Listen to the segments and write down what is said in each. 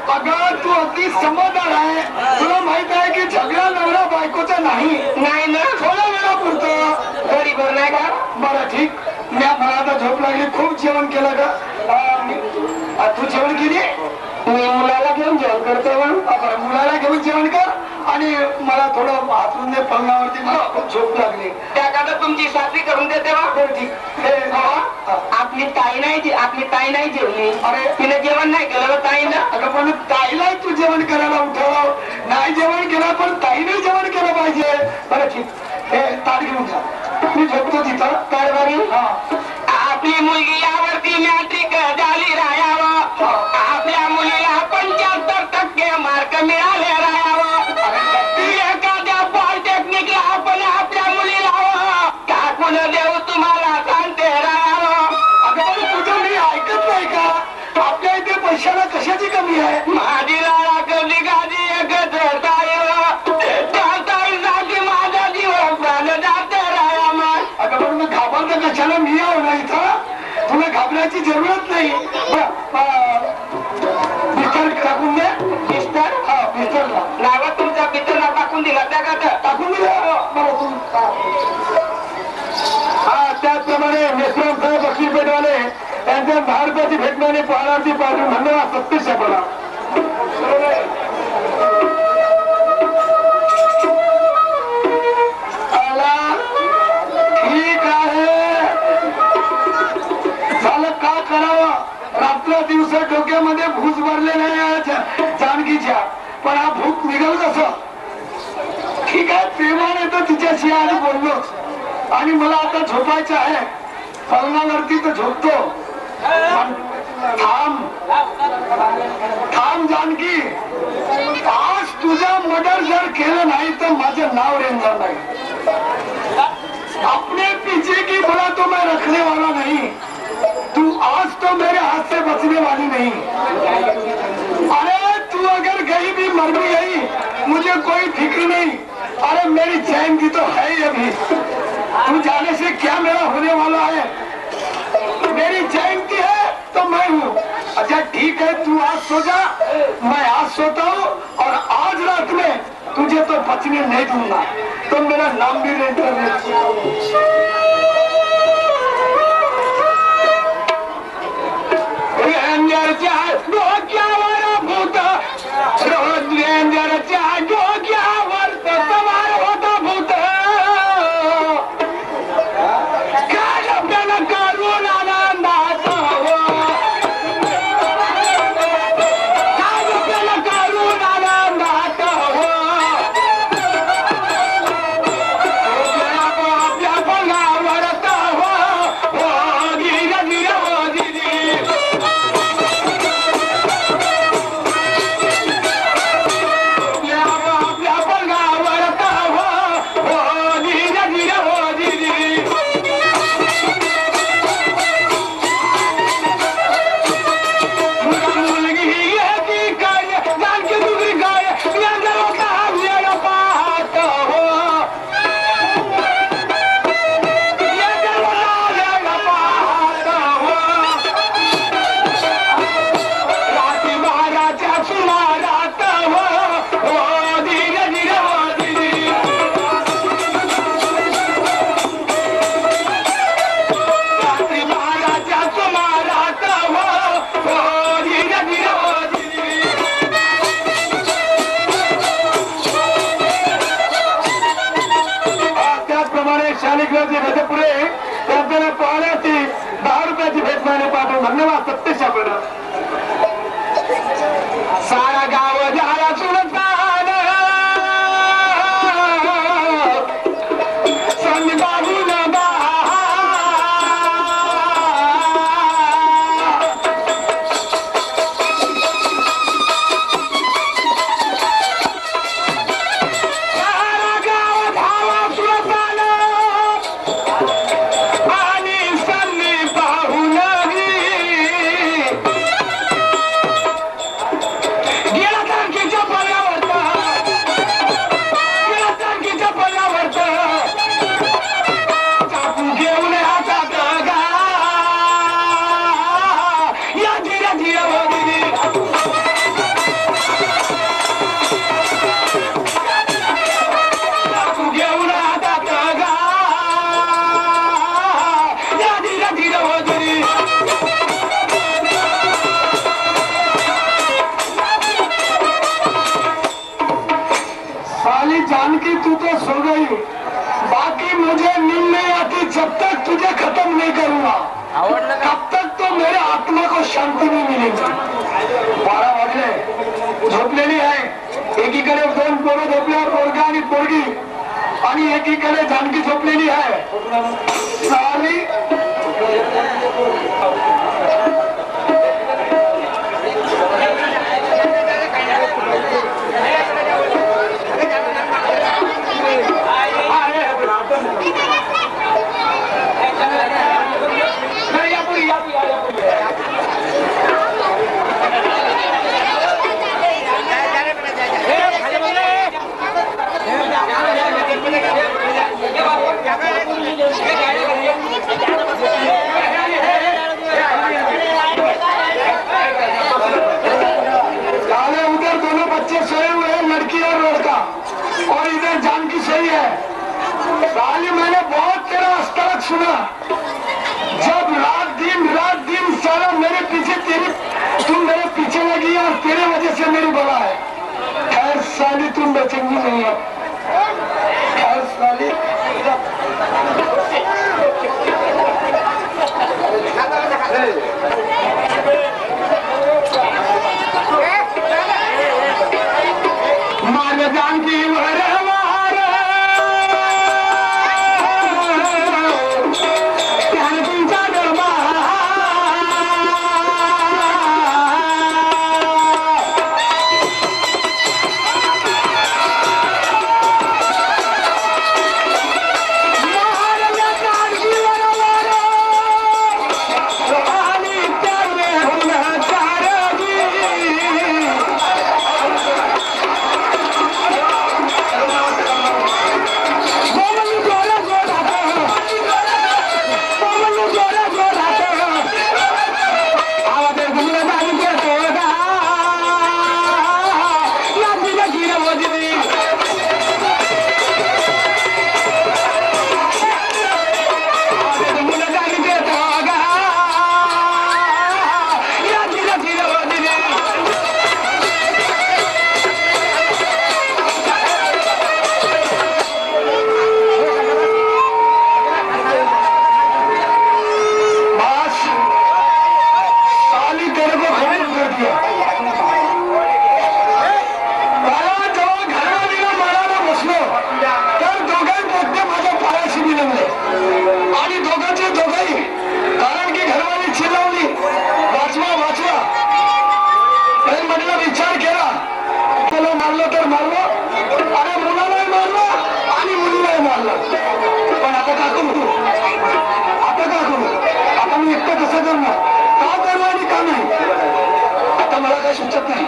अगं तू अगदी समजदार आहे. तुला माहित आहे की झगडा नवरा बायकोचा नाही ना, थोड्या वेळापुरतं. गरीबर नाही का? बरं ठीक. मला आता झोप लागली. खूप जेवण केलं का? तू जेवण केली? मी मुलाला घेऊन जेवण करतो. बरं मुलाला घेऊन जेवण कर आणि मला थोडं हातरून दे पलंगावरती. मला खूप झोप लागली. त्याकरता तुमची सासरी करून देते बा. बरं ठीक. आपली ताई नाही जेवली. अरे तिने जेवण नाही केलं ताईनं. अगं पण ताईला तू जेवण करायला उठवलं. नाही जेवण केलं पण ताईने जेवण केलं पाहिजे. बरं ठीक. हे ताट घेऊन जा. मी झोपतो तिथं. कारभारी आपली मुलगी यावरती मॅट्रिक झाली राहावं. आपल्या मुलीला 75% मार्क मिळाले राहावं. एखाद्या पॉलिटेक्निकला आपण आपल्या मुलीला टाकून देऊ तुम्हाला सांगते राहावं. अगं पण तुझं मी ऐकत नाही का? आपल्या इथे पैशाला कशाची कमी आहे? माझी लाडा कधी गादी एकच त्या ताईसाठी माझा जीवन प्राण जाते राहावा. अगं पण मग घाबरतं कशाला? मी आहो ना इथं. तुला घाबरायची जरूरत नाही. बिस्तर टाकून दे. मिस्टर बिस्तर नावात तुमचा पितर नाव टाकून दिला त्या का टाकून दिलं. बरं तू त्याचप्रमाणे मेश्राम साहेब बक्षीस पेटवाले यांच्या 10 रुपयाची भेटणारी पाहणारची पाठवून धन्यवाद. 36 शेकडा. ठीक आहे. झालं का करावं? रात्र दिवस डोक्यामध्ये भूस भरले नाही जानकीच्या. पण हा भूक निघाल कसं? ठीक आहे. प्रेमाने तर तिच्याशी आज बोललो आणि मला आता झोपायचं आहे. पलंगावरती तर झोपतो. थांब जानकी. आज तुझा मर्डर जर केलं नाही तर माझं नाव रेंगणार नाही. अपने पीछे की बोला तो मैं रखने वाला नहीं. तू आज तो मेरे हाथ से बचने वाली नहीं. अरे तू अगर कहीं भी मर भी गई मुझे कोई फिक्र नहीं. अरे मेरी चैन की तो है ही अभी. तू जाने से क्या मेरा होने वाला है? मेरी चैन की है तो मैं हूँ. अच्छा ठीक है. तू आज सो जा. मैं आज सोता हूँ और आज रात में तुझे तो बचने नहीं दूंगा. तो मेरा नाम भी नहीं डोक्यावर भूत. डोक्यावर सवार होत भूत. काय आपल्याला करून आनंदात जानकी तू तो सो गई, बाकी मुझे नींद नहीं आती जब तक तुझे खत्म नहीं करूंगा, तब तक तो मेरे आत्मा को शांति नहीं मिलेगी। 12 वाजले, झोपलेली आहे, एकीकडे 2 पोरं झोपल्यावर पोरगा आणि पोरगी, आणि एकीकडे जानकी झोपलेली आहे. साली सोए हुए हैं, लड़की और लड़का, और इधर जानकी सही है. साली मैंने बहुत तेरा अस्तावत सुना, जब रात दिन साला मेरे पीछे तुम मेरे पीछे लगी और तेरे वजह से मेरी बला है. खैर साली तुम बचेंगी नहीं है. खैर साली जानकी सुचत नाही.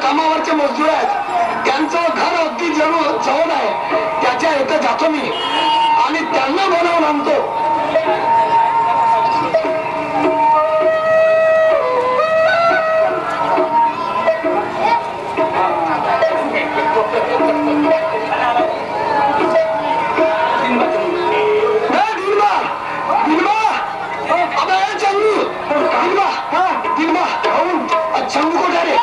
कामावरचे मजदूर आहेत, त्यांचं घर अगदी जवळ आहे, त्याच्या इथं जातो मी आणि त्यांना बोलावून आणतो. चंगू को डरे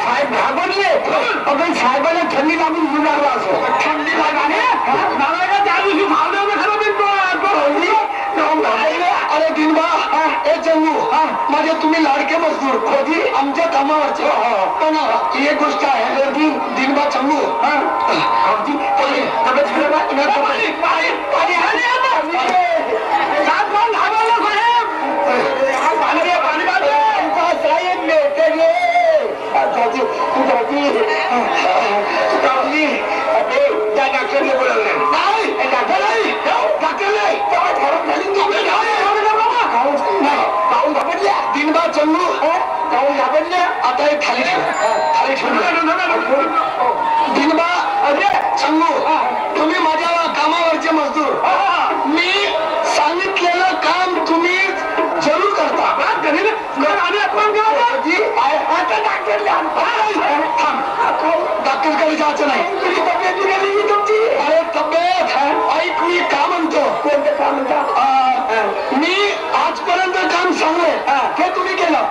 साहेब घाबरले. माझे तुम्ही लाडके मजदूर कधी आमच्या कामावरचे पण एक गोष्ट आहे दिनबा चंगू डॉक्टरने बोलवलं दिनबा चंगू आता एक थाली दिनबा चंगू तुम्ही माझ्या कामावरचे मजदूर मी सांगितलेलं काम तुम्ही जरूर करता डॉक्टरकडे जायचं नाही अरे तब्येत ऐक मी का म्हणतो कोणतं काम म्हणता मी आजपर्यंत काम सांगलंय हे तुम्ही केलं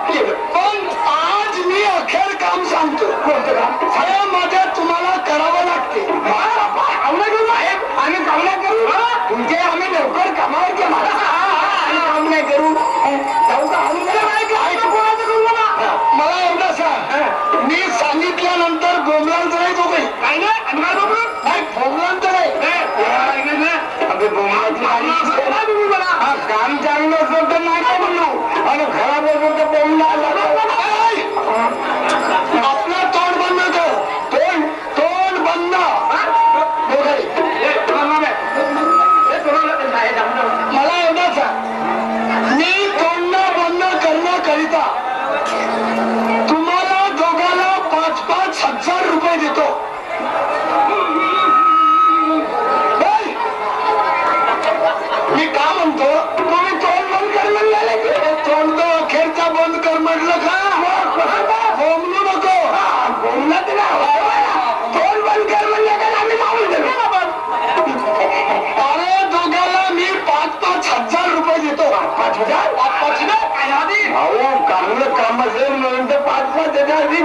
पण आज मी अखेर काम सांगतो कोणतं काम हे माझ्या तुम्हाला करावं लागते साहेब आम्ही काम नाही करू तुमचे आम्ही लवकर कामावर काम नाही करू मला एवढं सांग मी सांगितल्यानंतर बोमलांच नाही तो काही बोमलांच नाही काम चांगलं असेल तर नाही बोललो आणि खराब असेल तर बोलला आपलं तोंड बंद कर तोंड बंद मला एवढंच मी तोंड बंद करण्याकरिता तुम्हाला दोघांना 5,000 रुपये देतो मी का म्हणतो तुम्ही तोंड बंद कर म्हणले तोंड अखेरचा बंद कर म्हटलं का बोंबलू नको बोलत तोंड बंद कर म्हणलं का आम्ही मागून अरे दोघांना मी 5,000 रुपये देतो 5,000 चांगलं काम असेल म्हणून तर 5,000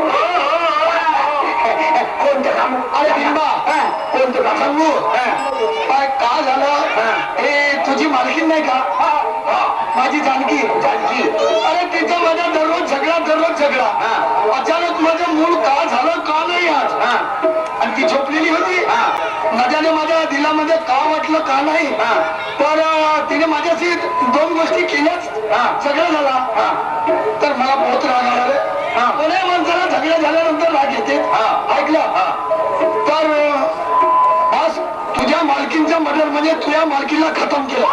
कोणतं काम अरे बिंबा कोणतं काम सांगू का झालं हे तुझी मालकीन नाही का माझी जानकी अरे तिचा माझा दररोज झगडा अचानक माझं मूळ का झालं का नाही आज आणि ती झोपलेली होती नद्याने माझ्या दिलामध्ये का वाटलं का नाही तर तिने माझ्याशी 2 गोष्टी केल्याच झगडा झाला तर मला बहुत राग आला रे कोण्या माणसाला झगडा झाल्यानंतर राग येते ऐकलं तर बस तुझ्या मालकींचा मर्डर म्हणजे तुझ्या मालकीला खतम केलं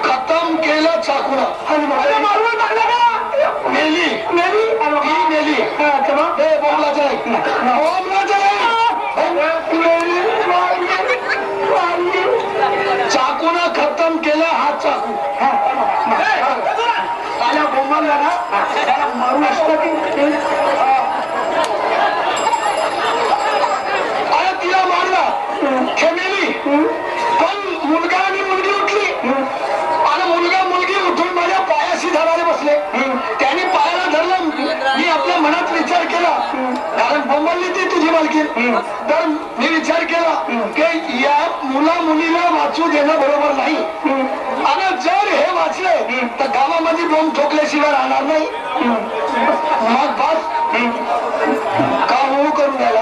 खतम केलं चाकून मेली चाकून खतम केलं हा चाकू आल्या बोंबाला ना मारून असतं अरे तिला मारला हे मेली पण मुलगा आणि मुलगी उठली आणि मुलगी उठून माझ्या पायाशी धरायला बसले त्याने पायाला धरलं मी आपल्या मनात विचार केला कारण बोंबलली ती तुझी मालकी तर मी विचार केला की या मुलीला वाचू देणं बरोबर नाही आणि जर हे वाचले तर गावामध्ये बोंब ठोकल्याशिवाय राहणार नाही मग बस का हो करून द्यायला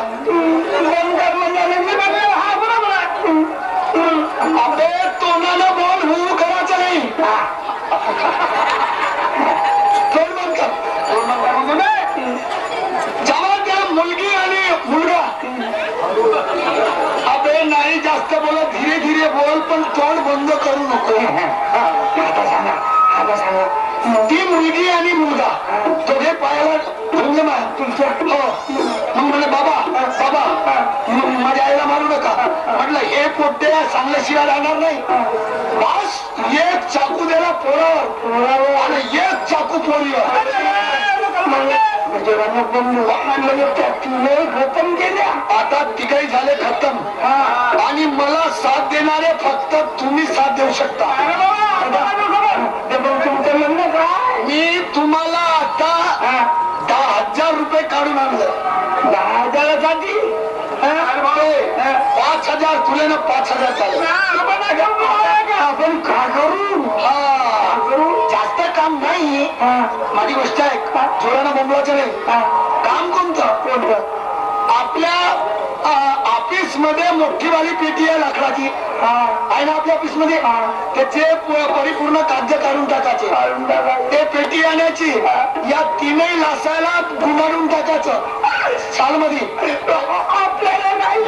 अबे तोंडानं बोल हो करायचं नाही तोंड बंद कर जेव्हा त्या मुलगी आणि मुलगा अबे नाही जास्त बोलत धीरे बोल पण तोंड बंद करू नको ती मुलगी आणि मुलगा दोघे पायाला धुंगे तुमच्या हो म्हणे बाबा माझ्या आईला मारू नका म्हटलं हे पोट्टे सांगल्याशिवाय राहणार नाही बस एक चाकू दिला पोरावर आणि एक चाकू पोरीवर खतम केल्या आता तिघही झाले खतम आणि मला साथ देणारे फक्त तुम्ही साथ देऊ शकता तुमचं म्हणणं का मी तुम्हाला आता 10,000 रुपये काढून आणलं 10,000साठी 5,000 तुले ना 5,000 चालेल. आपण का करू? जास्त काम नाही. माझी गोष्ट आहे जोरानं बोंबलाचं नाही. काम कोणतं? आपल्या ऑफिस मध्ये मोठी वाली पेटी आहे लाकडाची आहे ना आपल्या ऑफिस मध्ये. त्याचे परिपूर्ण कागद काढून टाकायचे. ते पेटी आणायची या तीनही लासाला गुंडाळून टाकायचं साल मध्ये. आपल्याला नाही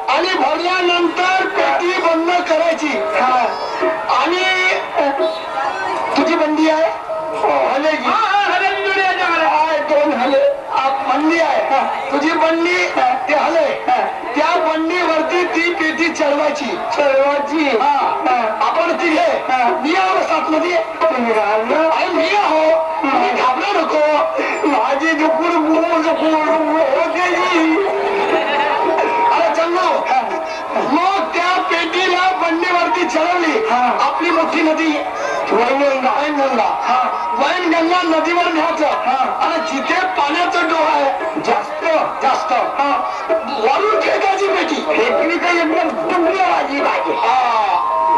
आणि भरल्यानंतर पेटी बंद करायची. आणि तुझी बंदी आहे दोन हले बंदी आहे. तुझी बंदी ते हले त्या बंदीवरती ती पेटी चढवायची. आपण तिघे मी आहो सात मध्ये आणि मी आहो. घाबरू नको माझी जुकूड मग त्या पेटीला बंडीवरती चढवली. आपली मोठी नदी वैनगंगा नदीवर न्यायचं. आणि जिथे पाण्याचं डोह आहे जास्त वरून फेकायची पेटी. फेकली तर एकदम माझी भाजी.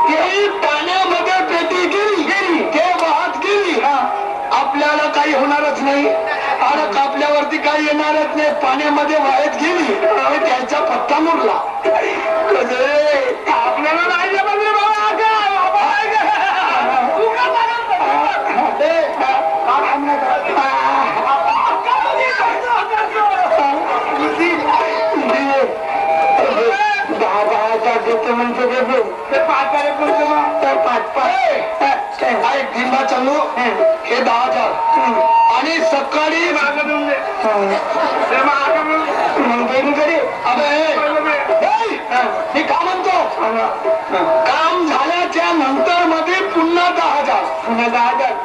तेही पाण्यामध्ये पेटी गेली ते वाहत गेली. आपल्याला काही होणारच नाही आणि कापल्यावरती काही येणारच नाही. पाण्यामध्ये वाहत गेली आणि त्याचा पत्ता मोडला. आपल्याला नाही जमलं दिंबा चालू हे 10,000 आणि सकाळी मी का म्हणतो काम झाल्याच्या नंतर मध्ये पुन्हा 10,000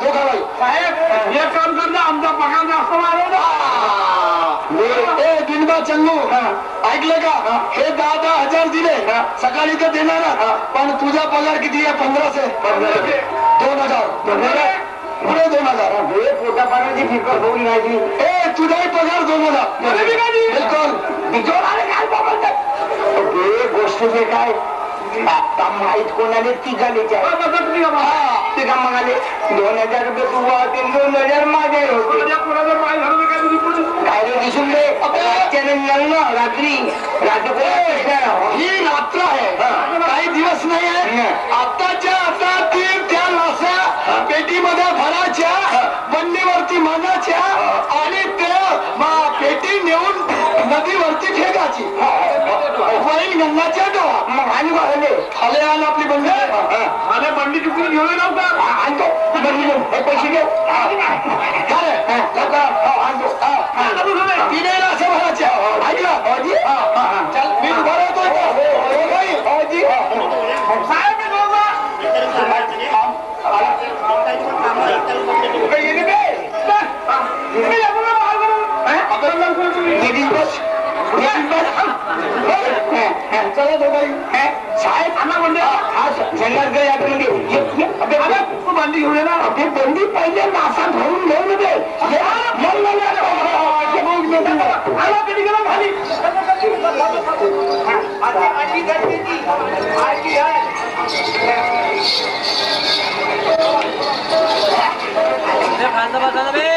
दोघाला. साहेब हे काम करता आमचा पगार जास्त वाढवला. दिनबा चंगू ऐकलं का? हे 10,000 दिले सकाळी तर देणार पण तुझा पगार किती आहे? 1500. 2,000 पुढे 2,000 पोटा पाण्याची फिकर होऊन नाही. तुझाही पगार 2,000 बिलकुल. गोष्ट जे काय आता माहित कोणाले तिघाले तिघा म्हणाले 2,000 रुपये तू वाहतील 2,000 माझे काय रे दिसून दे. रात्री ही रात्र आहे काही दिवस नाही आहे. आताच्या आता ती त्या लासा पेटीमध्ये भरायच्या बंडीवरती मानायच्या आणि त्या पेटी नेऊन नदीवरती फेकायची. वैनगंगाच्या डोहा मग आणि वाहले खाले आण आपली बंडी. आणि बंडी चुकून घेऊन नव्हता आणतो पैसे घेऊ तिने असं भरायच्या. ऐकलं चल मी भरवतो. साहेब चला दोघाई साहेब आम्हा म्हणले बंदी घेऊन येणार. ते बंदी पहिले नासा भरून घेऊन दे. खालचा बसायला बे